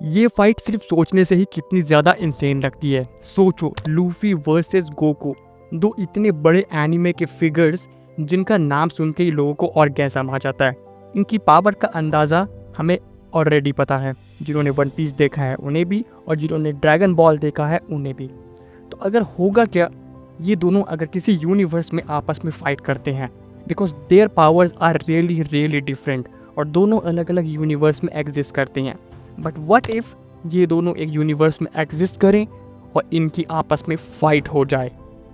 ये फाइट सिर्फ सोचने से ही कितनी ज़्यादा इंसेन लगती है। सोचो, लूफी वर्सेस गोकू, दो इतने बड़े एनिमे के फिगर्स जिनका नाम सुनते ही लोगों को और गैसा आ जाता है। इनकी पावर का अंदाज़ा हमें ऑलरेडी पता है, जिन्होंने वन पीस देखा है उन्हें भी, और जिन्होंने ड्रैगन बॉल देखा है उन्हें भी। तो अगर होगा क्या, ये दोनों अगर किसी यूनिवर्स में आपस में फाइट करते हैं, because their powers are really really different, और दोनों अलग अलग यूनिवर्स में एग्जिस्ट करते हैं। बट व्हाट इफ ये दोनों एक यूनिवर्स में एग्जिस्ट करें और इनकी आपस में फाइट हो जाए।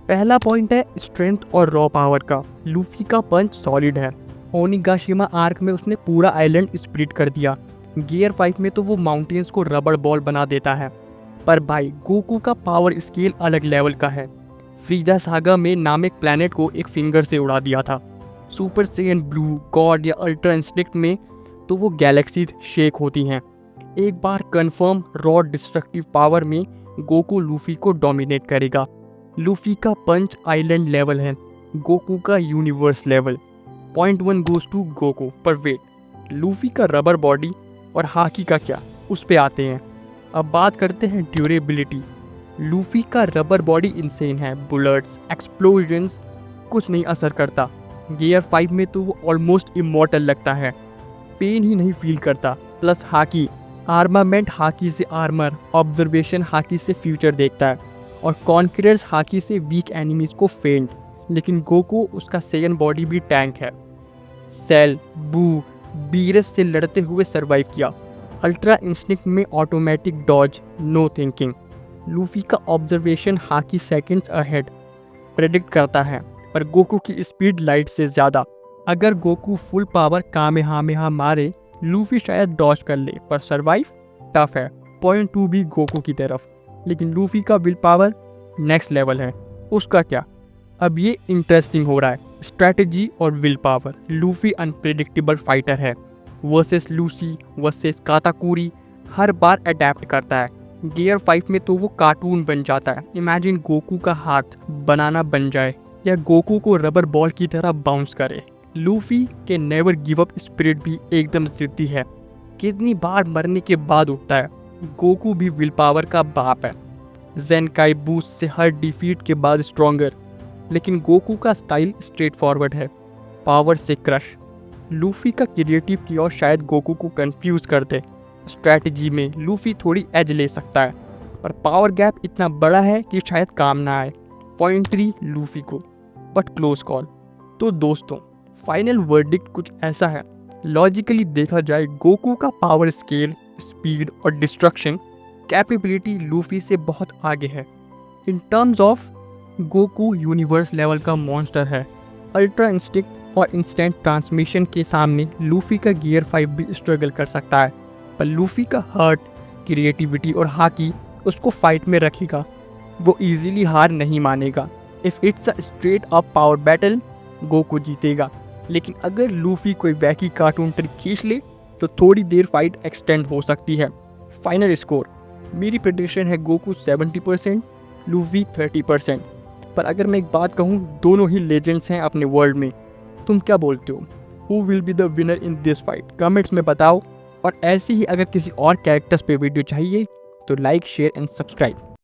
पहला पॉइंट है स्ट्रेंथ और रॉ पावर का। लूफी का पंच सॉलिड है। ओनिगाशिमा आर्क में उसने पूरा आइलैंड स्प्लिट कर दिया। गियर 5 में तो वो माउंटेन्स को रबड़ बॉल बना देता है। पर भाई गोकू का पावर स्केल अलग लेवल का है। फ्रीजा सागा में नामिक प्लैनेट को एक फिंगर से उड़ा दिया था। सुपर सेयन ब्लू, गॉड या अल्ट्रा इंस्टिंक्ट में तो वो गैलेक्सीज शेक होती हैं। एक बार कंफर्म रॉ डिस्ट्रक्टिव पावर में गोकू लूफी को डोमिनेट करेगा। लूफी का पंच आइलैंड लेवल है, गोकू का universe level. Point 1 goes to Goku. पर वेट, लूफी का रबर बॉडी और हाकी का क्या, उस पे आते हैं। अब बात करते हैं ड्यूरेबिलिटी। लूफी का रबर बॉडी इंसेन है। बुलेट्स, एक्सप्लोजन्स कुछ नहीं असर करता। गियर 5 में तो वो ऑलमोस्ट इमॉर्टल लगता है, पेन ही नहीं फील करता। प्लस हाकी, आर्मामेंट हाकी से आर्मर, ऑब्जर्वेशन हाकी से फ्यूचर देखता है, और कॉन्करर्स हाकी से वीक एनिमीज को फेंट। लेकिन गोकू, उसका सेकंड बॉडी भी टैंक है। सेल, बू, बीरस से लड़ते हुए सरवाइव किया। अल्ट्रा इंस्टिंक्ट में automatic dodge, no thinking. Luffy का ऑब्जर्वेशन हाकी सेकंड्स अहेड प्रेडिक्ट करता है, पर गोकू की स्पीड लाइट से ज़्यादा। अगर गोकू फुल पावर कामेहामेहा मारे, लूफी शायद डॉज कर ले, पर सरवाइव टफ है। पॉइंट 2 भी गोकू की तरफ। लेकिन लूफी का विल पावर नेक्स्ट लेवल है। उसका क्या? अब ये इंटरेस्टिंग हो रहा है। स्ट्रैटेजी और will power. Luffy unpredictable fighter है। वर्सेस लूसी, वर्सेस काताकुरी हर बार अडेप्ट करता है। गियर 5 में तो वो कार्टून बन जाता है। इमेजिन गोकू का हाथ बनाना बन जाए, या गोकू को रबर बॉल की तरह बाउंस करे। लूफी के नेवर गिव अप स्पिरिट भी एकदम जिद्दी है। कितनी बार मरने के बाद उठता है। गोकू भी विल पावर का बाप है। ज़ेनकाई बूस्ट से हर डिफीट के बाद स्ट्रॉन्गर। लेकिन गोकू का स्टाइल स्ट्रेट फॉरवर्ड है, पावर से क्रश। लूफी का क्रिएटिव किया शायद गोकू को कंफ्यूज कर दे। स्ट्रैटेजी में लूफी थोड़ी एज ले सकता है, पर पावर गैप इतना बड़ा है कि शायद काम ना आए। पॉइंट 3 लूफी को, बट क्लोज कॉल। तो दोस्तों, फाइनल वर्डिक्ट कुछ ऐसा है। लॉजिकली देखा जाए, गोकू का पावर स्केल, स्पीड और डिस्ट्रक्शन कैपेबिलिटी लूफी से बहुत आगे है। In terms of Goku universe level का मॉन्स्टर है। अल्ट्रा इंस्टिंक्ट और इंस्टेंट ट्रांसमिशन के सामने लूफी का गियर 5 भी स्ट्रगल कर सकता है, पर लूफी का हार्ट, क्रिएटिविटी और हाकी उसको फाइट में रखेगा। वो इजीली हार नहीं मानेगा। If it's a straight up power battle, Goku जीतेगा। लेकिन अगर लूफी कोई वैकी कार्टून ट्रिक खींच ले, तो थोड़ी देर फाइट एक्सटेंड हो सकती है। फाइनल स्कोर, मेरी प्रेडिक्शन है गोकू 70%, लूफी 30%। पर अगर मैं एक बात कहूँ, दोनों ही लेजेंड्स हैं अपने वर्ल्ड में। तुम क्या बोलते हो? Who will be the winner in this fight? Comments में बताओ। और ऐसे ही अगर किसी और कैरेक्टर्स पे वीडियो चाहिए तो लाइक, शेयर एंड सब्सक्राइब।